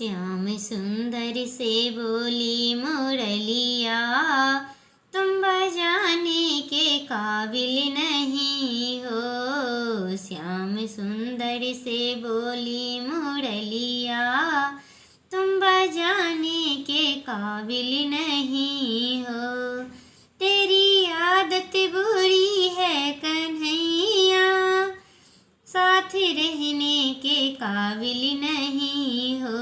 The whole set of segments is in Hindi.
श्याम सुंदर से बोली मुरलिया, तुम बजाने के काबिल नहीं हो। श्याम सुंदर से बोली मुरलिया, तुम बजाने के काबिल नहीं हो। तेरी आदत बुरी है कन्हैया, साथ रहने के काबिल नहीं हो।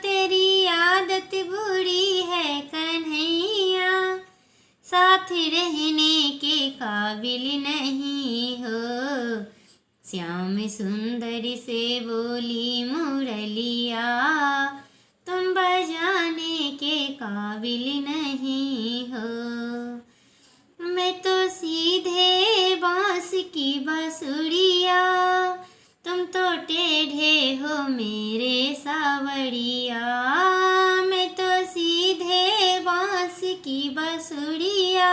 तेरी आदत बुरी है कन्हैया, साथ रहने के काबिल नहीं हो। श्याम सुंदर से बोली मुरलिया, तुम बजाने के काबिल नहीं हो। मैं तो सीधे बांस की बसुरिया, तुम तो टेढ़े हो मेरे सावरिया। मैं तो सीधे बांस की बसुरिया,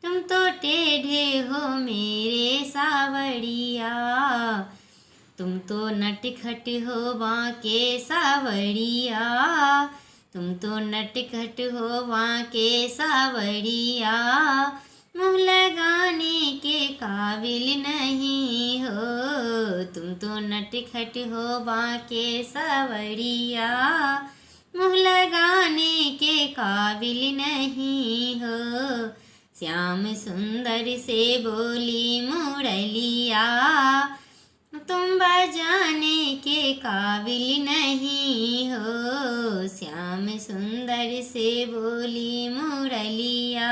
तुम तो टेढ़े हो मेरे सावरिया। तुम तो नटखट हो बांके सावरिया, तुम तो नटखट हो बांके सावरिया। मुँह लगाने के काबिल नहीं हो, तुम तो नटखट हो बांके सावरिया। मुँह लगाने के काबिल नहीं हो। श्याम सुंदर से बोली मुरलिया, तुम बजाने के काबिल नहीं हो। श्याम सुंदर से बोली मुरलिया,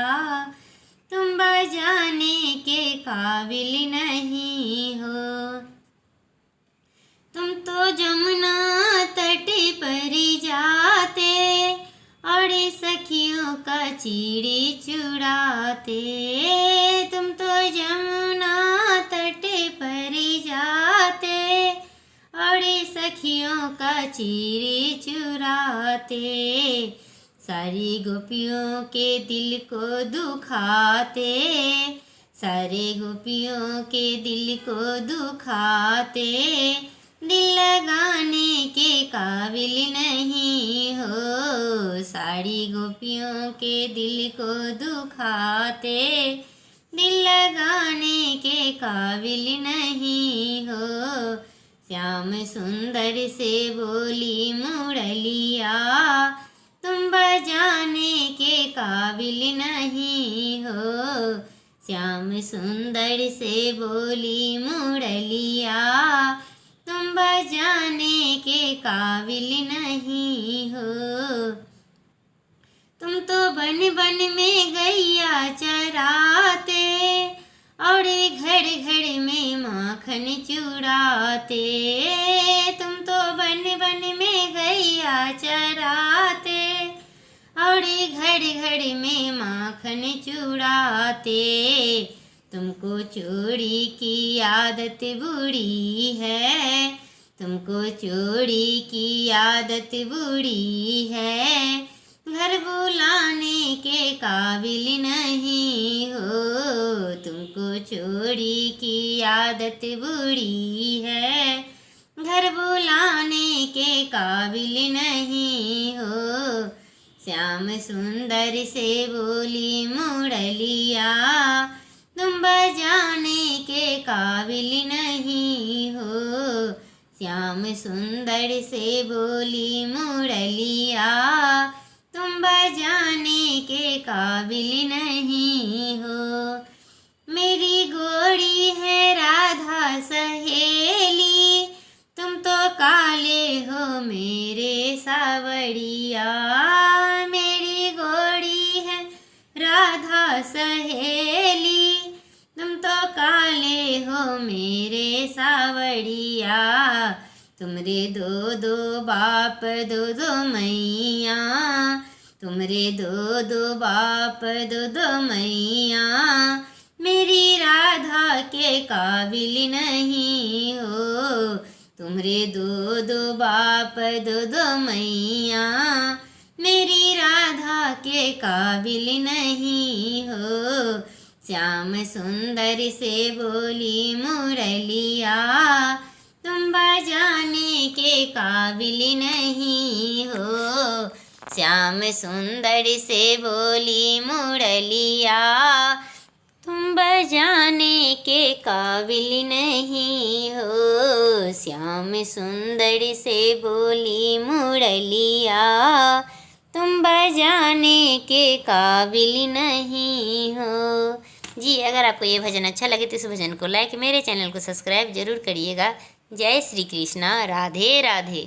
तुम बजाने के काबिल नहीं हो। तुम तो जमुना तट पर जाते और सखियों का चीड़ी चुराते। तुम तो जमुना तट पर जाते और सखियों का चीड़ी चुराते। सारी गोपियों के दिल को दुखाते, सारे गोपियों के दिल को दुखाते। दिल लगाने के काबिल नहीं हो, सारी गोपियों के दिल को दुखाते। दिल लगाने के काबिल नहीं हो। श्याम सुंदर से बोली मुरलिया, तुम बजाने के काबिल नहीं हो। श्याम सुंदर से बोली मुरलिया, तुम बजाने के काबिल नहीं हो। तुम तो बन बन में गैया चराते और घर घर में माखन चुराते। तुम तो बन बन में गैया चराते और घर घर में माखन चुराते। तुमको चोरी की आदत बुरी है, तुमको चोरी की आदत बुरी है। घर बुलाने के काबिल नहीं हो, तुमको चोरी की आदत बुरी है। घर बुलाने के काबिल नहीं हो। श्याम सुंदर से बोली मुरलिया, तुम बजाने के काबिल नहीं हो। श्याम सुंदर से बोली मुरलिया, तुम बजाने के काबिल नहीं हो। मेरी गोरी है राधा सहेली, तुम तो काले हो मेरे सावरिया। मेरी गोरी है राधा सहेली, तुम तो काले हो मेरे सावरिया। तुमरे दो दो बाप दो दो मैया, तुमरे दो दो बाप दो दो मैया। मेरी राधा के काबिल नहीं हो, तुमरे दो दो बाप दो दो मैया। मेरी राधा के काबिल नहीं हो। श्याम सुंदर से बोली मुरलिया, तुम बजाने के काबिल नहीं हो। श्याम सुंदर से बोली मुरलिया, तुम बजाने के काबिल नहीं हो। श्याम सुंदर से बोली मुरलिया, तुम बजाने के काबिल नहीं हो। जी, अगर आपको ये भजन अच्छा लगे तो इस भजन को लाइक, मेरे चैनल को सब्सक्राइब जरूर करिएगा। जय श्री कृष्णा, राधे राधे।